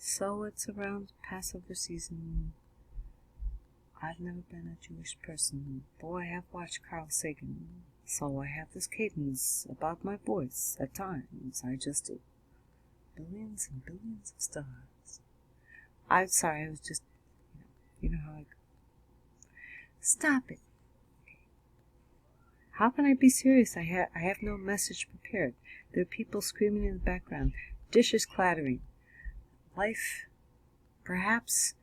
So it's around Passover season. I've never been a Jewish person, though I have watched Carl Sagan. So I have this cadence about my voice. At times, I just do billions and billions of stars. I'm sorry, I was just, you know how I go. Stop it. How can I be serious? I have no message prepared. There are people screaming in the background, dishes clattering. Life, perhaps,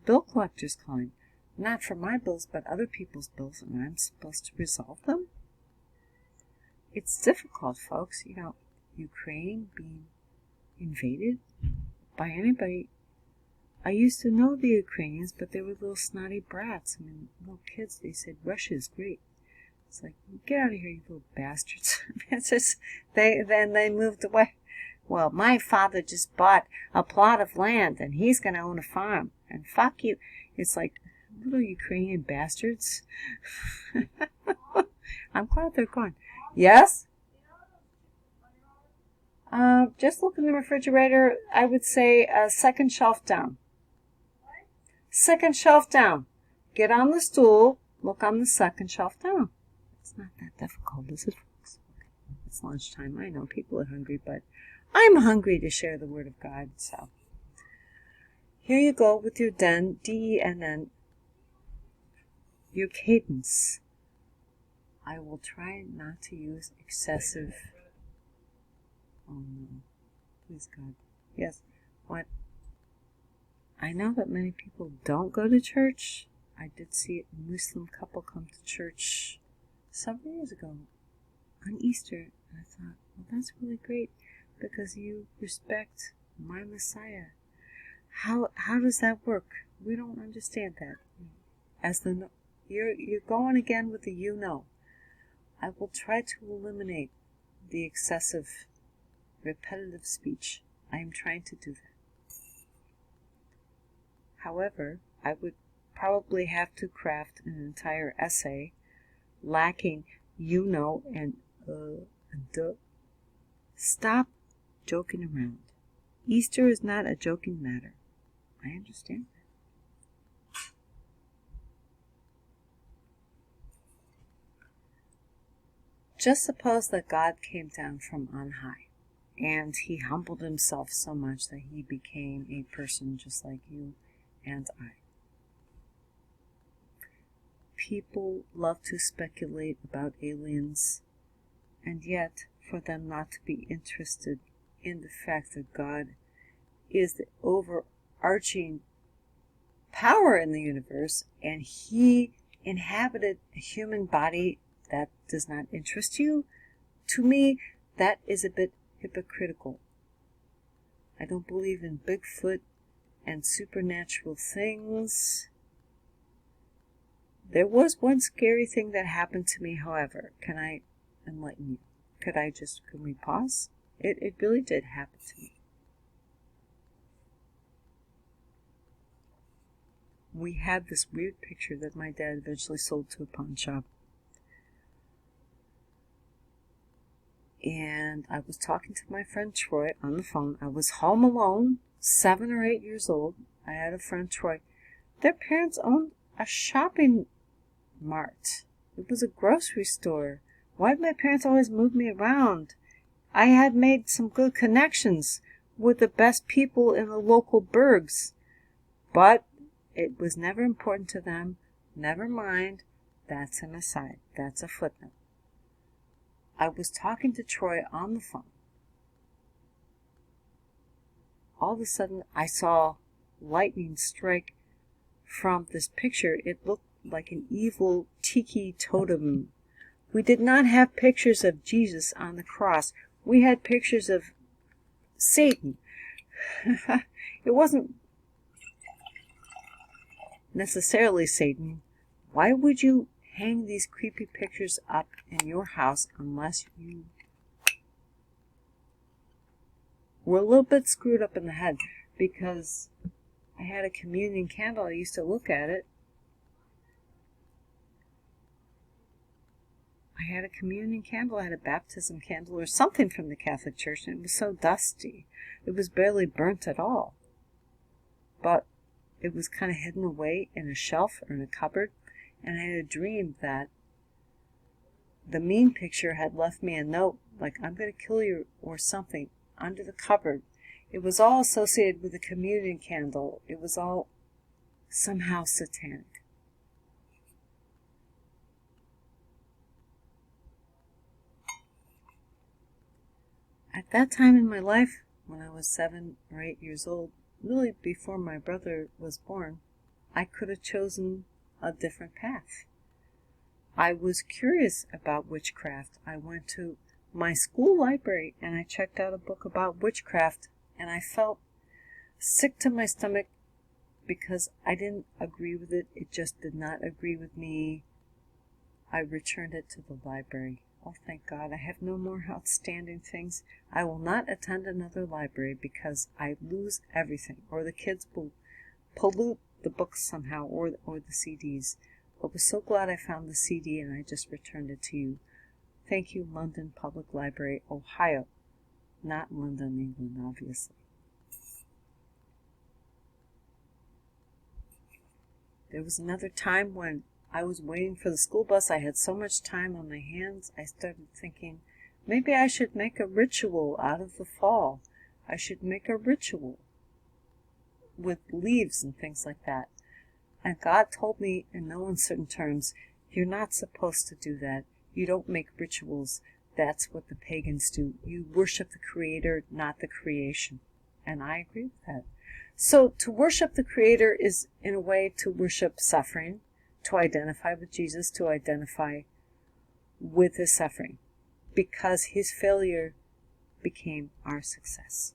bill collectors calling. Not for my bills, but other people's bills, and I'm supposed to resolve them? It's difficult, folks. Ukraine being invaded by anybody. I used to know the Ukrainians, but they were little snotty brats. I mean, little kids. They said Russia is great. It's like, get out of here, you little bastards. Then they moved away. Well, my father just bought a plot of land, and he's going to own a farm. And fuck you. It's like, little Ukrainian bastards. I'm glad they're gone. Yes? Just look in the refrigerator. I would say second shelf down. Second shelf down. Get on the stool. Look on the second shelf down. It's not that difficult, is it, folks? It's lunchtime. I know people are hungry, but I'm hungry to share the Word of God. So here you go with your den, D-E-N-N, your cadence. I will try not to use excessive. Oh no, please God. Yes, what? I know that many people don't go to church. I did see a Muslim couple come to church several years ago on Easter, and I thought, well, that's really great because you respect my Messiah. How does that work? We don't understand that. You're going again with the. I will try to eliminate the excessive, repetitive speech. I am trying to do that. However, I would probably have to craft an entire essay lacking and duh. Stop joking around. Easter is not a joking matter. I understand that. Just suppose that God came down from on high, and he humbled himself so much that he became a person just like you and I. People love to speculate about aliens, and yet for them not to be interested in the fact that God is the overarching power in the universe, and he inhabited a human body, that does not interest you? To me, that is a bit hypocritical. I don't believe in Bigfoot and supernatural things. There was one scary thing that happened to me, however. Can I enlighten you? Can we pause? It really did happen to me. We had this weird picture that my dad eventually sold to a pawn shop. And I was talking to my friend Troy on the phone. I was home alone, 7 or 8 years old. I had a friend, Troy. Their parents owned a shopping mart. It was a grocery store. Why did my parents always move me around? I had made some good connections with the best people in the local burgs. But it was never important to them. Never mind. That's an aside. That's a footnote. I was talking to Troy on the phone. All of a sudden, I saw lightning strike from this picture. It looked like an evil tiki totem. We did not have pictures of Jesus on the cross. We had pictures of Satan. It wasn't necessarily Satan. Why would you hang these creepy pictures up in your house unless you were a little bit screwed up in the head? Because I had a communion candle. I used to look at it. I had a communion candle. I had a baptism candle or something from the Catholic Church, and it was so dusty. It was barely burnt at all. but it was kind of hidden away in a shelf or in a cupboard, and I had a dream that the mean picture had left me a note, like, I'm going to kill you or something, under the cupboard. It was all associated with the communion candle. It was all somehow satanic. At that time in my life, when I was 7 or 8 years old, really before my brother was born, I could have chosen a different path. I was curious about witchcraft. I went to my school library and I checked out a book about witchcraft, and I felt sick to my stomach because I didn't agree with it. It just did not agree with me. I returned it to the library. Oh, thank God, I have no more outstanding things. I will not attend another library because I lose everything, or the kids will pollute the books somehow, or the CDs. But was so glad I found the CD and I just returned it to you. Thank you, London Public Library, Ohio. Not London, England, obviously. There was another time when I was waiting for the school bus. I had so much time on my hands, I started thinking, maybe I should make a ritual out of the fall. I should make a ritual with leaves and things like that. And God told me in no uncertain terms, you're not supposed to do that. You don't make rituals. That's what the pagans do. You worship the Creator, not the creation. And I agree with that. So to worship the Creator is, in a way, to worship suffering, to identify with Jesus, to identify with his suffering, because his failure became our success.